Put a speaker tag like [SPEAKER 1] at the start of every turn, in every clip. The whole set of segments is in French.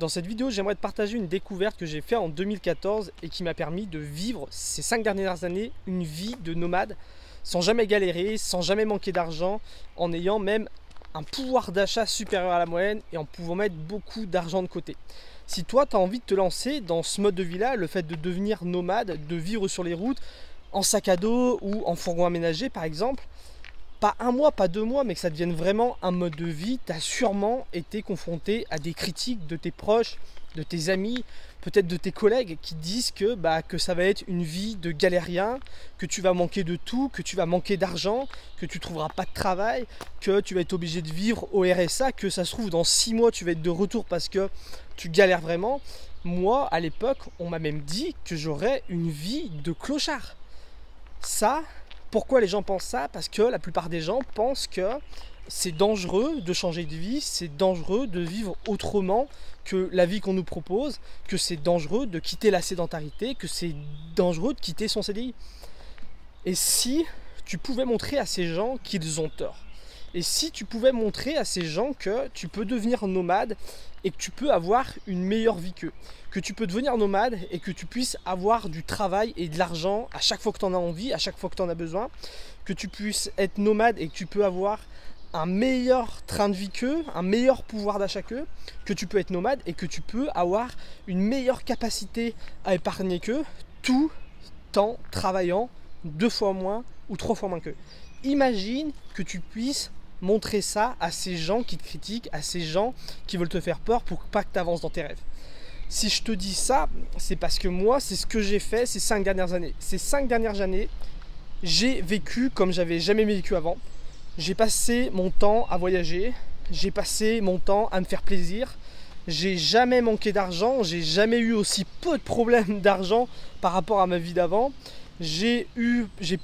[SPEAKER 1] Dans cette vidéo, j'aimerais te partager une découverte que j'ai faite en 2014 et qui m'a permis de vivre ces 5 dernières années une vie de nomade sans jamais galérer, sans jamais manquer d'argent, en ayant même un pouvoir d'achat supérieur à la moyenne et en pouvant mettre beaucoup d'argent de côté. Si toi, tu as envie de te lancer dans ce mode de vie-là, le fait de devenir nomade, de vivre sur les routes, en sac à dos ou en fourgon aménagé par exemple, pas un mois, pas 2 mois, mais que ça devienne vraiment un mode de vie, tu as sûrement été confronté à des critiques de tes proches, de tes amis, peut-être de tes collègues qui disent que ça va être une vie de galérien, que tu vas manquer de tout, que tu vas manquer d'argent, que tu ne trouveras pas de travail, que tu vas être obligé de vivre au RSA, que ça se trouve dans 6 mois tu vas être de retour parce que tu galères vraiment. Moi, à l'époque, on m'a même dit que j'aurais une vie de clochard. Ça, pourquoi les gens pensent ça? Parce que la plupart des gens pensent que c'est dangereux de changer de vie, c'est dangereux de vivre autrement que la vie qu'on nous propose, que c'est dangereux de quitter la sédentarité, que c'est dangereux de quitter son CDI. Et si tu pouvais montrer à ces gens qu'ils ont tort? Et si tu pouvais montrer à ces gens que tu peux devenir nomade et que tu peux avoir une meilleure vie qu'eux, que tu peux devenir nomade et que tu puisses avoir du travail et de l'argent à chaque fois que tu en as envie, à chaque fois que tu en as besoin, que tu puisses être nomade et que tu peux avoir un meilleur train de vie qu'eux, un meilleur pouvoir d'achat qu'eux, que tu peux être nomade et que tu peux avoir une meilleure capacité à épargner qu'eux, tout en travaillant 2 fois moins ou 3 fois moins qu'eux. Imagine que tu puisses montrer ça à ces gens qui te critiquent, à ces gens qui veulent te faire peur pour pas que tu avances dans tes rêves. Si je te dis ça, c'est parce que moi, c'est ce que j'ai fait ces 5 dernières années. Ces 5 dernières années, j'ai vécu comme j'avais jamais vécu avant. J'ai passé mon temps à voyager, j'ai passé mon temps à me faire plaisir. J'ai jamais manqué d'argent, j'ai jamais eu aussi peu de problèmes d'argent par rapport à ma vie d'avant. J'ai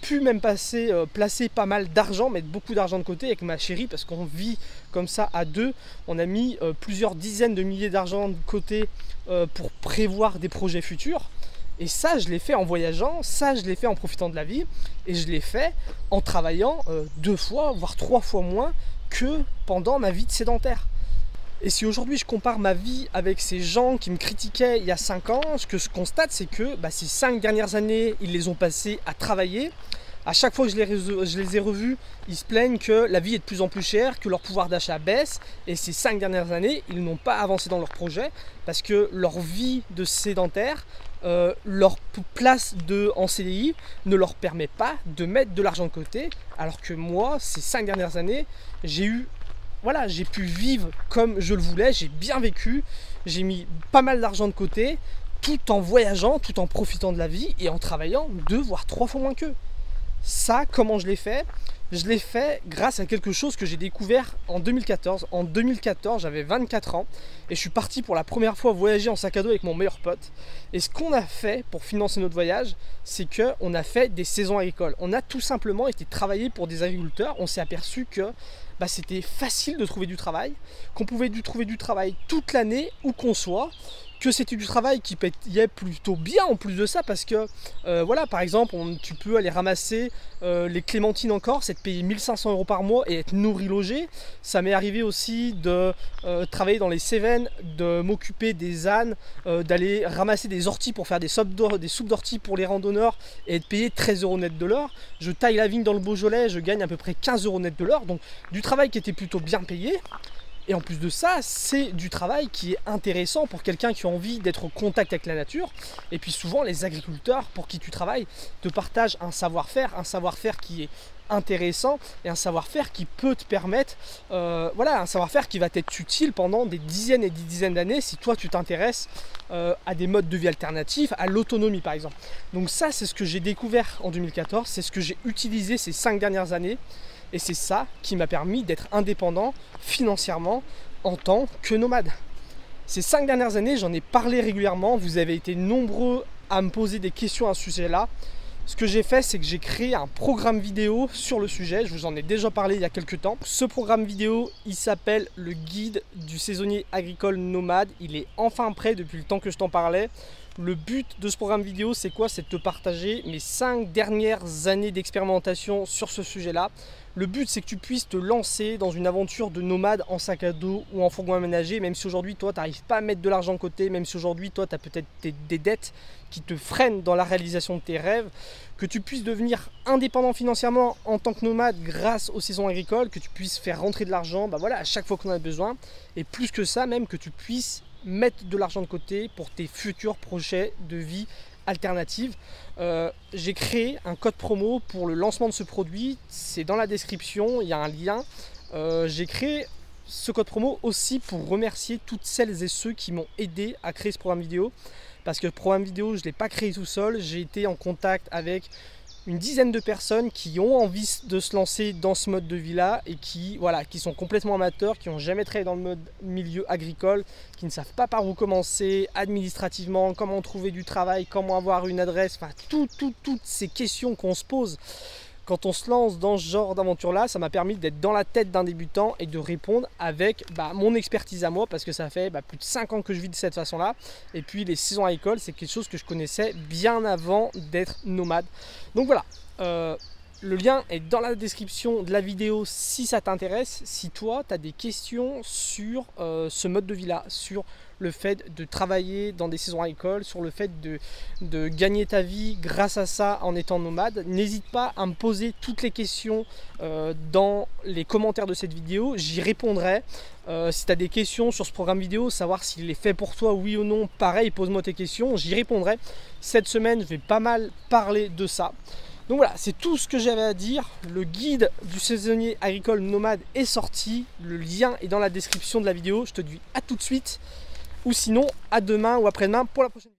[SPEAKER 1] pu même placer pas mal d'argent, mettre beaucoup d'argent de côté avec ma chérie parce qu'on vit comme ça à deux. On a mis plusieurs dizaines de milliers d'argent de côté pour prévoir des projets futurs. Et ça, je l'ai fait en voyageant, ça, je l'ai fait en profitant de la vie et je l'ai fait en travaillant 2 fois, voire 3 fois moins que pendant ma vie de sédentaire. Et si aujourd'hui je compare ma vie avec ces gens qui me critiquaient il y a 5 ans, ce que je constate c'est que ces 5 dernières années, ils les ont passées à travailler. À chaque fois que je les ai revus, ils se plaignent que la vie est de plus en plus chère, que leur pouvoir d'achat baisse. Et ces 5 dernières années, ils n'ont pas avancé dans leur projet parce que leur vie de sédentaire, leur place en CDI ne leur permet pas de mettre de l'argent de côté. Alors que moi, ces 5 dernières années, j'ai pu vivre comme je le voulais, j'ai bien vécu, j'ai mis pas mal d'argent de côté, tout en voyageant, tout en profitant de la vie et en travaillant 2 voire 3 fois moins qu'eux. Ça, comment je l'ai fait? Je l'ai fait grâce à quelque chose que j'ai découvert en 2014. En 2014, j'avais 24 ans et je suis parti pour la première fois voyager en sac à dos avec mon meilleur pote. Et ce qu'on a fait pour financer notre voyage, c'est qu'on a fait des saisons agricoles. On a tout simplement été travailler pour des agriculteurs. On s'est aperçu que c'était facile de trouver du travail, qu'on pouvait trouver du travail toute l'année où qu'on soit, que c'était du travail qui payait plutôt bien en plus de ça parce que par exemple tu peux aller ramasser les clémentines en Corse et te payer 1 500 € par mois et être nourri logé. Ça m'est arrivé aussi de travailler dans les Cévennes, de m'occuper des ânes, d'aller ramasser des orties pour faire des soupes d'orties pour les randonneurs et être payé 13 € net de l'heure. Je taille la vigne dans le Beaujolais, je gagne à peu près 15 € net de l'heure, donc du travail qui était plutôt bien payé. Et en plus de ça, c'est du travail qui est intéressant pour quelqu'un qui a envie d'être au contact avec la nature. Et puis souvent, les agriculteurs pour qui tu travailles te partagent un savoir-faire qui est intéressant et un savoir-faire qui peut te permettre, un savoir-faire qui va t'être utile pendant des dizaines et des dizaines d'années si toi tu t'intéresses à des modes de vie alternatifs, à l'autonomie par exemple. Donc ça, c'est ce que j'ai découvert en 2014, c'est ce que j'ai utilisé ces 5 dernières années. Et c'est ça qui m'a permis d'être indépendant financièrement en tant que nomade. Ces 5 dernières années, j'en ai parlé régulièrement. Vous avez été nombreux à me poser des questions à ce sujet-là. Ce que j'ai fait, c'est que j'ai créé un programme vidéo sur le sujet. Je vous en ai déjà parlé il y a quelques temps. Ce programme vidéo, il s'appelle le guide du saisonnier agricole nomade. Il est enfin prêt depuis le temps que je t'en parlais. Le but de ce programme vidéo, c'est quoi? C'est de te partager mes 5 dernières années d'expérimentation sur ce sujet-là. Le but, c'est que tu puisses te lancer dans une aventure de nomade en sac à dos ou en fourgon aménagé, même si aujourd'hui, toi, tu n'arrives pas à mettre de l'argent de côté, même si aujourd'hui, toi, tu as peut-être des dettes qui te freinent dans la réalisation de tes rêves, que tu puisses devenir indépendant financièrement en tant que nomade grâce aux saisons agricoles, que tu puisses faire rentrer de l'argent voilà, à chaque fois qu'on en a besoin, et plus que ça, même que tu puisses mettre de l'argent de côté pour tes futurs projets de vie alternative. J'ai créé un code promo pour le lancement de ce produit, c'est dans la description, il y a un lien. J'ai créé ce code promo aussi pour remercier toutes celles et ceux qui m'ont aidé à créer ce programme vidéo, parce que le programme vidéo, je ne l'ai pas créé tout seul, j'ai été en contact avec une dizaine de personnes qui ont envie de se lancer dans ce mode de vie là et qui sont complètement amateurs, qui n'ont jamais travaillé dans le milieu agricole, qui ne savent pas par où commencer administrativement, comment trouver du travail, comment avoir une adresse, enfin toutes ces questions qu'on se pose quand on se lance dans ce genre d'aventure là. Ça m'a permis d'être dans la tête d'un débutant et de répondre avec mon expertise à moi, parce que ça fait plus de 5 ans que je vis de cette façon là, et puis les saisons agricoles, c'est quelque chose que je connaissais bien avant d'être nomade. Donc voilà, le lien est dans la description de la vidéo si ça t'intéresse, si toi tu as des questions sur ce mode de vie là, sur le fait de travailler dans des saisons agricoles, sur le fait de gagner ta vie grâce à ça en étant nomade. N'hésite pas à me poser toutes les questions dans les commentaires de cette vidéo, j'y répondrai. Si tu as des questions sur ce programme vidéo, savoir s'il est fait pour toi, oui ou non, pareil, pose-moi tes questions, j'y répondrai. Cette semaine, je vais pas mal parler de ça. Donc voilà, c'est tout ce que j'avais à dire. Le guide du saisonnier agricole nomade est sorti. Le lien est dans la description de la vidéo. Je te dis à tout de suite. Ou sinon, à demain ou après-demain pour la prochaine vidéo.